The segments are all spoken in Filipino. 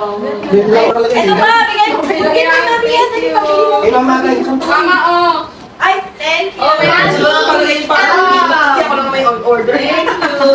Ito pa, bigay mo. Bigay mo na, bigyan. Eh, mama, Mama, oh. Ay, thank you. Oh, may palagay pa. Kasi ako lang may order. Thank you.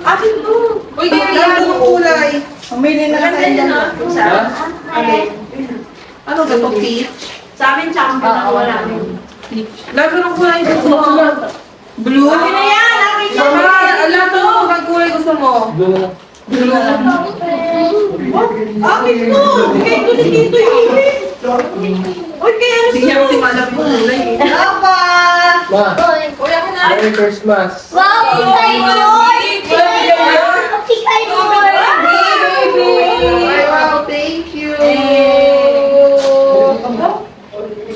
Akin to. Uy, ganyan ng kulay. Pumili na lang tayo dyan. Ano ba ito? Peach? Sa amin, champion ako namin. Lago ng kulay gusto mo. Blue? Akin na yan, akin yan. Alam mo, pag kulay gusto mo. Blue. Akin to. Bigay ko si Tito Iwi. Uy, kaya ano Bigyan ko si Madam yung kulay. Papa! Ma, Uy, ako na. Merry Christmas. Wow, thank you! Thank you! Wow, thank you.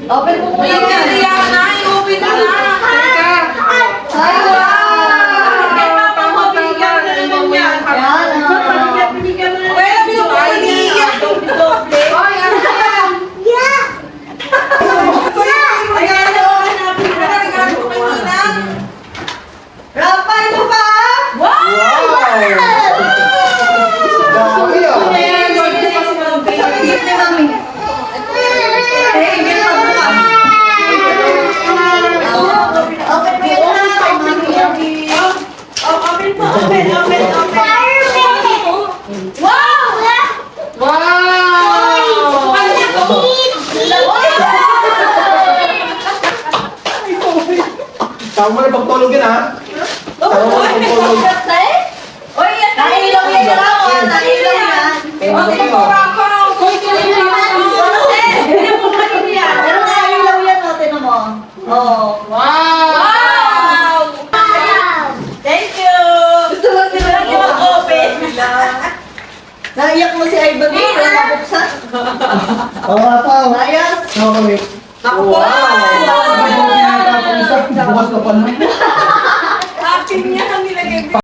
Open mo Ay, kaya na. I-open mo na. Teka. Ay, wow! Kay Papa mo, binigyan mo na naman yan. Binigyan mo na naman. Well, binigyan ko doble. Ay, ano yan? Rafa, ito ba? Dami ah. Tama na pagtulog yan ha. Tama na pagtulog. Nailaw yan lang, oh. Nailaw yan. Okay po, Rafa. Pero nailaw yan, o, tinan mo. Oh. Wow! Thank you. Gusto lang nila Open. Naiyak mo si Ivan mo, pero nabuksan. Oo nga pa. Ayos. Okay. Naku po! Bukas na pala. Happy niya ang nilagay mo.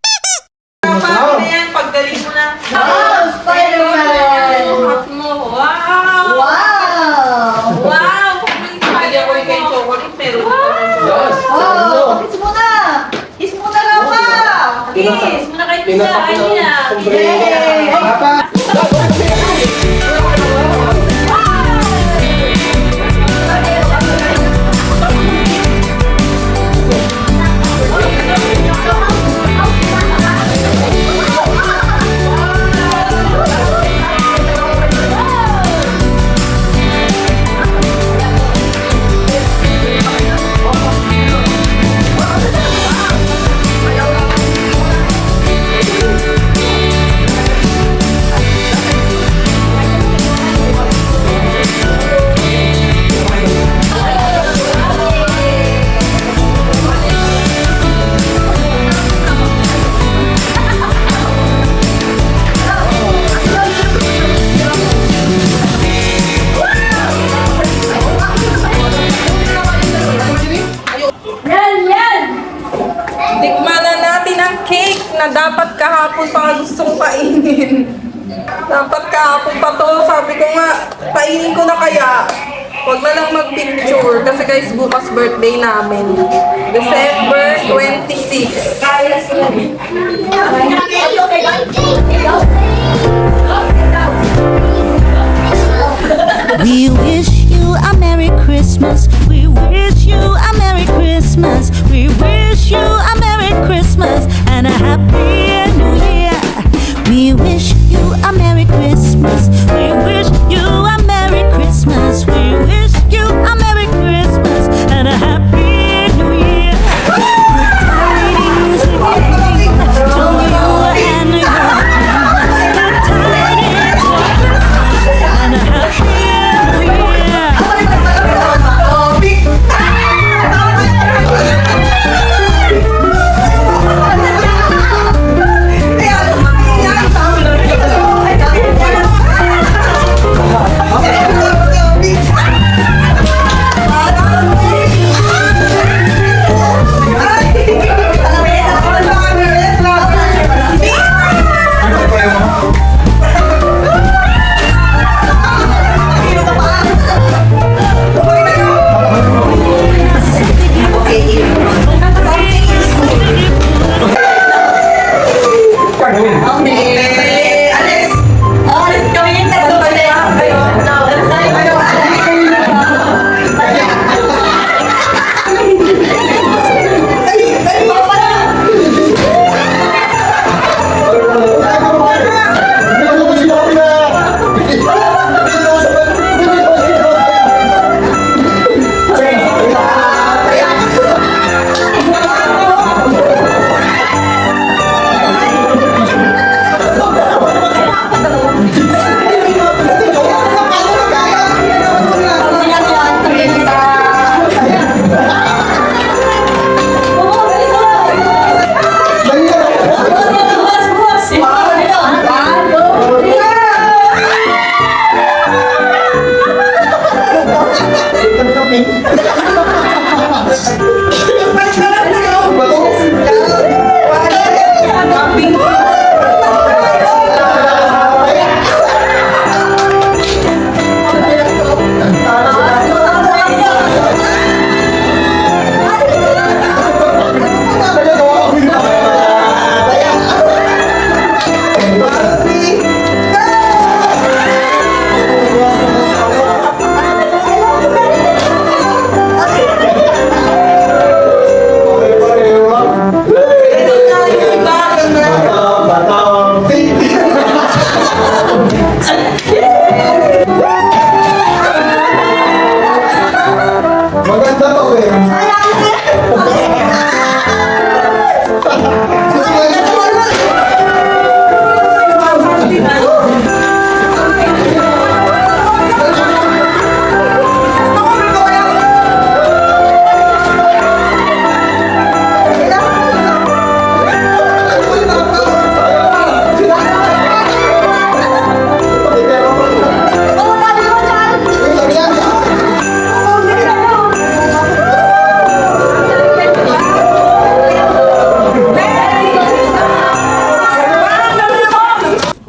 Paano na yan? Pagdaling mo na. Wow, Spider-Man. Hot mo. Wow! Wow. Wow! Kaya ko kay chocolate, pero Yes. Oh, kiss mo na. Kiss mo na, Rafa. Kiss, muna kayo sa Tinatak ko kanya. ng sombrero. Papa. tikman na natin ang cake na dapat kahapon pa gustong kainin. Dapat kahapon pa to. Sabi ko nga, kainin ko na kaya. Huwag na lang mag-picture. Kasi guys, bukas birthday namin. December 26. We wish you a Merry Christmas. We wish you a Merry Christmas. We wish you a Merry Christmas and a Happy New Year. We wish you a Merry Christmas. We wish you a Merry Christmas. We wish you a Merry Christmas and a Happy New Year. Good tidings,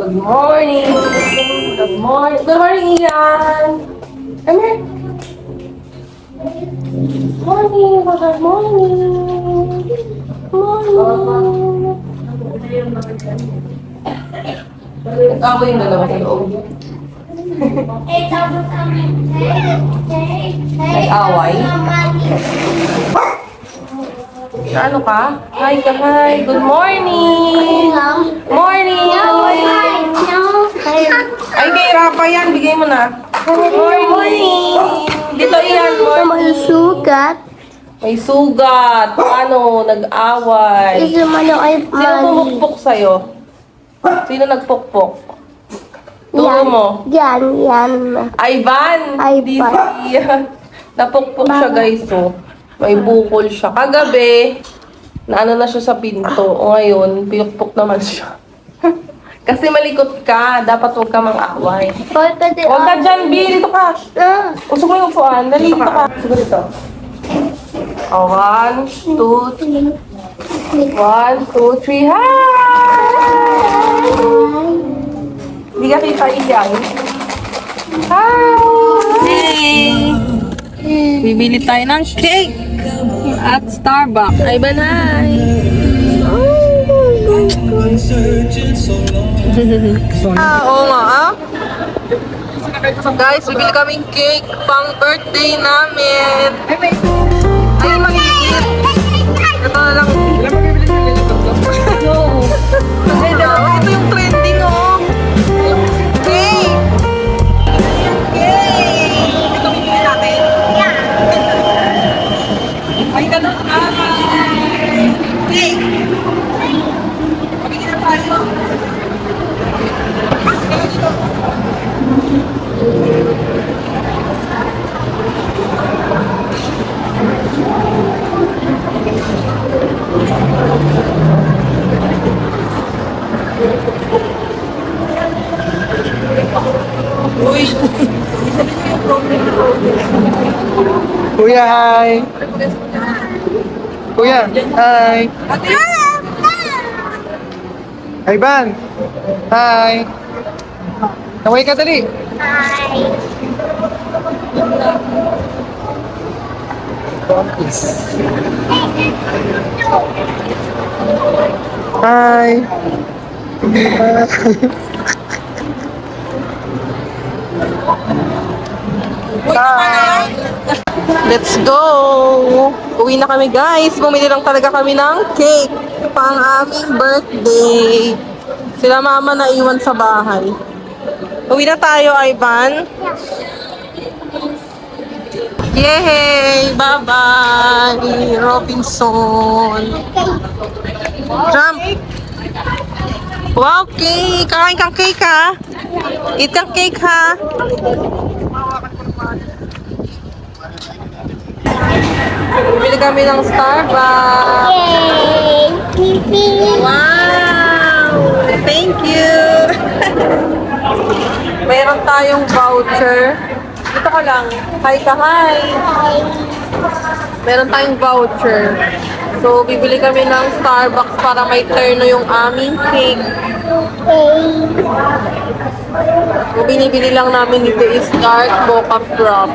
Good morning. Good morning. Good morning, Ian. Come here. Morning. Good morning. Morning. Nag-away yung dalawa sa loob. Nag-away? Ano ka? Hi ka, hi. Good morning. Morning. Ay, kay Rafa yan. Bigay mo na. Morning. Dito yan. Morning. Sugat. May sugat. Ano? Nag-away. Gusto mo na ay Sino pumukpok sa'yo? Sino nagpukpok? Turo mo. Yan. Ivan. Hindi si Ian. Napukpok siya, guys. So, may bukol siya. Kagabi, naano na siya sa pinto. O ngayon, pinukpok naman siya. Kasi malikot ka. Dapat huwag ka mang-away. Huwag ka dyan, B. Dito ka. Usok mo yung upuan. Dali, dito ka. Sige dito. O, 1, 2, 3. 1, 2, 3. Hi! Hindi ka kita iyan. Hi! Bibili tayo ng cake at Starbucks. Ivan, hi! Oo nga, ah. Guys, bibili kaming cake pang birthday namin. Ay, magigit. Ito na lang. Ito yung trending, oh. Cake! Ito bibili natin. Ay, ganun. Cake! Magigit na tayo. Uy! Kuya, hi! Kuya, hi! Ivan! Hi! Kaway ka dali! Hi! Let's go! Uwi na kami, guys. Bumili lang talaga kami ng cake pang aming birthday. Sila mama na iwan sa bahay. Uwi na tayo, Ivan. Yay! Bye-bye! Robinson! Jump! Wow, cake! Kakain kang cake, ha? Eat kang cake, ha? Bili kami ng Starbucks. Wow! Thank you! Meron tayong voucher. Dito ka lang. Hi ka, hi! Meron tayong voucher. So, bibili kami ng Starbucks para may terno yung aming cake. So, binibili lang namin dito is dark mocha frap.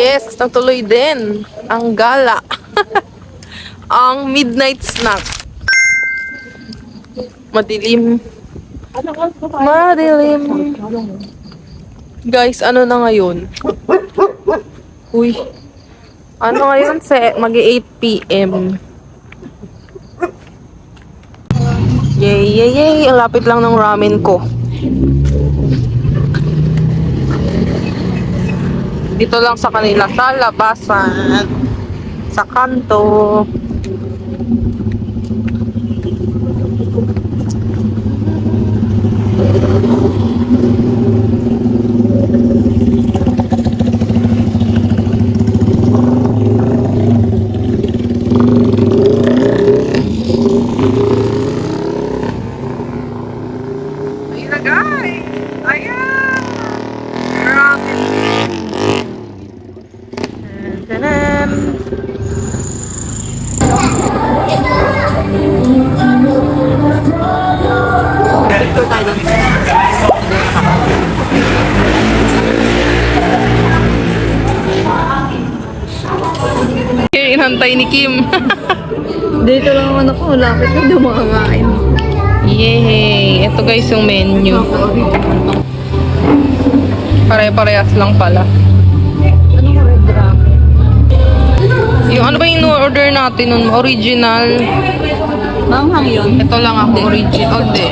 Yes, natuloy din ang gala. Ang midnight snack. Madilim. Madilim. Guys, ano na ngayon? Uy. Ano ngayon? Mag-8 p.m. Yay, yay, yay. Ang lapit lang ng ramen ko. Dito lang sa kanila sa labasan. Sa kanto. Ayun na guys! Ayan! Ramen! Tanan! Okay, inantay ni Kim. Dito lang naman ako, lapit na dumakain. Yay! Ito guys yung menu. Pare-parehas lang pala. Ano ko red ramen? Yung ano ba yung order natin nun? Original. Manghang yun. Ito lang ako original. Hindi.